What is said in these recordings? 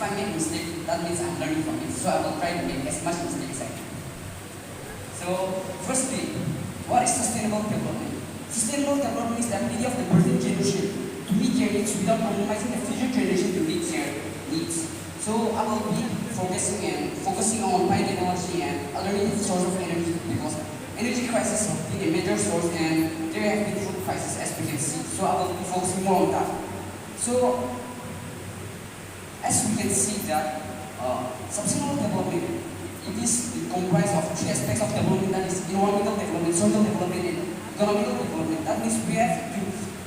if I make a mistake, that means I'm learning from it. So I will try to make as much mistakes as I can. So, firstly, what is sustainable development? Sustainable development is the ability of the present generation to meet their needs without compromising the future generation to meet their needs. So I will be focusing on biotechnology and alternative source of energy because energy crisis has been a major source and there have been food crisis as we can see. So I will be focusing more on that. So as we can see that sustainable development, it is comprised of three aspects of development, that is environmental development, social development, and economical development. That means we have to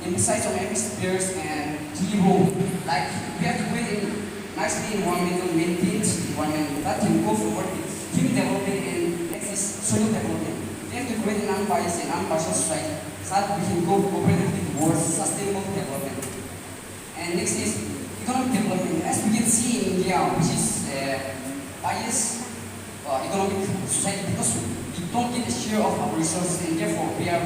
emphasize on every spheres and key role. Like we have to create a nicely environmental, maintained environment that can go forward with human development and next is social development. We have to create an unbiased and impartial society so that we can go cooperatively towards sustainable development. And next is economic development. As we can see in India, which is biased economic society because we don't get a share of our resources and therefore we are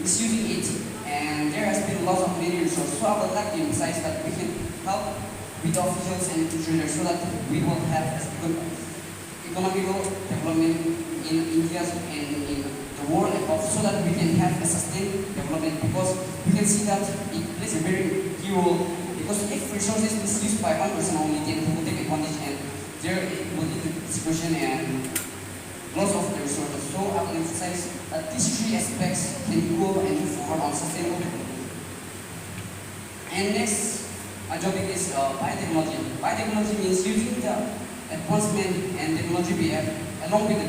misusing it and there has been loss of many resources. So I would like to emphasize that we can help with officials and traders so that we will have economical development in India and in the world above so that we can have a sustained development because we can see that it plays a very key role because if resources is misused by one person only then we will take advantage and there it will lead to dispersion and loss of the resources. So I will emphasize that these three aspects can go and move forward on sustainable development. And next, our topic is biotechnology. Biotechnology means using the advancement and technology we have along with the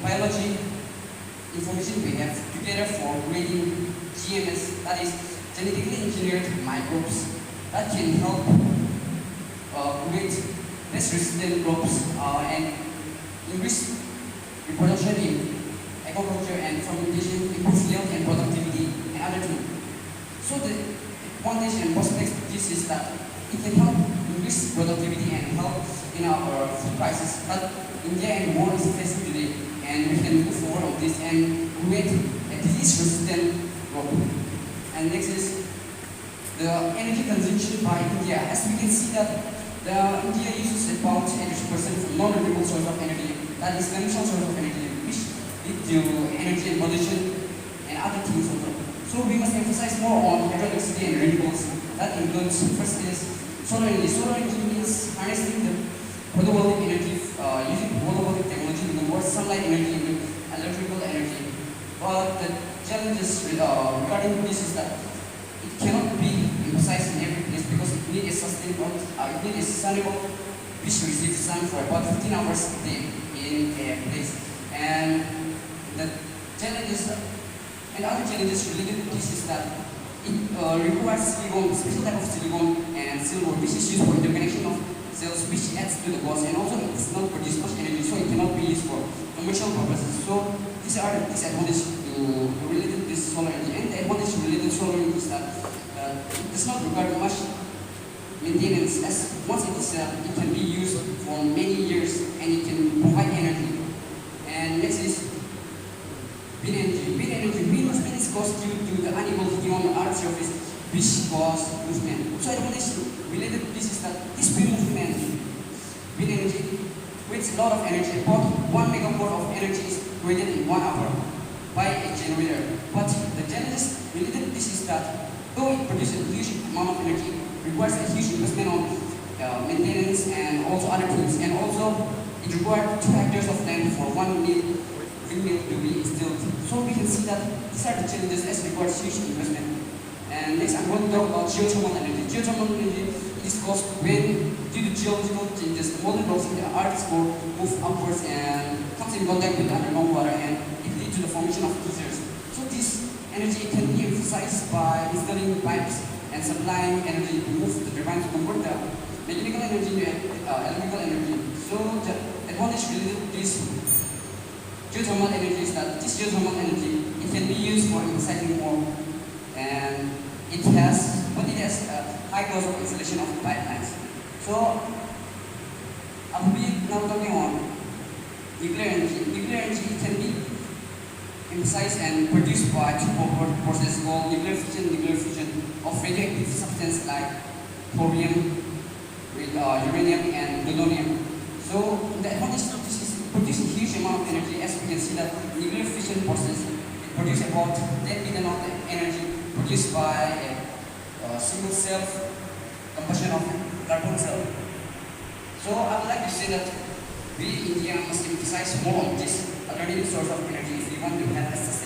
biology information we have together for creating GMS, that is genetically engineered microbes that can help create less resistant crops and increase reproduction in agriculture and fermentation, improve yield and productivity and other things. So the advantage and prospects of this is that it can help increase productivity and help in our food prices that India and the world is facing today, and we can move forward on this and create a disease-resistant crop. And next is the energy consumption by India. As we can see that India uses about 80% from non-renewable source of energy, that is conventional source of energy, which lead to energy and pollution and other things also. So we must emphasize more on hydroelectricity and renewables. That includes first is solar energy. Solar energy means harnessing the photovoltaic energy using photovoltaic technology to convert sunlight energy into electrical energy. But the challenges regarding this is that it cannot be emphasized in every place because it needs a sustainable, it needs a sustainable which receives sun for about 15 hours a day in a place. And the challenges and other challenges related to this is that it requires silicon, special type of silicon and silver, which is used for interconnection of cells, which adds to the cost, and also it does not produce much energy, so it cannot be used for commercial purposes. So these are the disadvantages related to this solar energy. And the advantage related to solar energy is that it does not require much maintenance, as once it is set, it can be used for many years and it can provide energy. And next is wind energy. Wind energy, wind movement is caused due to the unequal heating on the Earth's surface, which cause movement. So advantage related to this is that this wind movement, wind energy, creates a lot of energy. About 1 megawatt of energy is created in 1 hour by a generator. But the challenges related to this is that though it produces a huge amount of energy, it requires a huge investment on maintenance and also other things. And also it requires 2 hectares of land for 1 windmill to be installed. So we can see that these are the challenges as requires huge investment. And next I'm going to talk about geothermal energy. Geothermal energy is caused when, due to geological changes, the molten rocks in the Earth's core move upwards and comes in contact with underground water and it leads to the formation of geysers. So this energy can be emphasized by installing pipes and supplying energy to move the turbine to convert the mechanical energy to electrical energy. So the advantage related to this geothermal energy is that this geothermal energy, it can be used for emphasizing more, and it has a high cost of installation of pipelines. So I will be now talking on nuclear energy. Nuclear energy can be emphasized and produced by 2 processes called nuclear fission of radioactive substances like thorium with uranium and plutonium. So the advantage of this is producing huge amount of energy. As we can see that nuclear fission process, it produces about 10 billion of the energy produced by a single cell combustion of carbon cell. So I would like to say that we in India must emphasize more on this alternative source of energy if we want to have a sustainable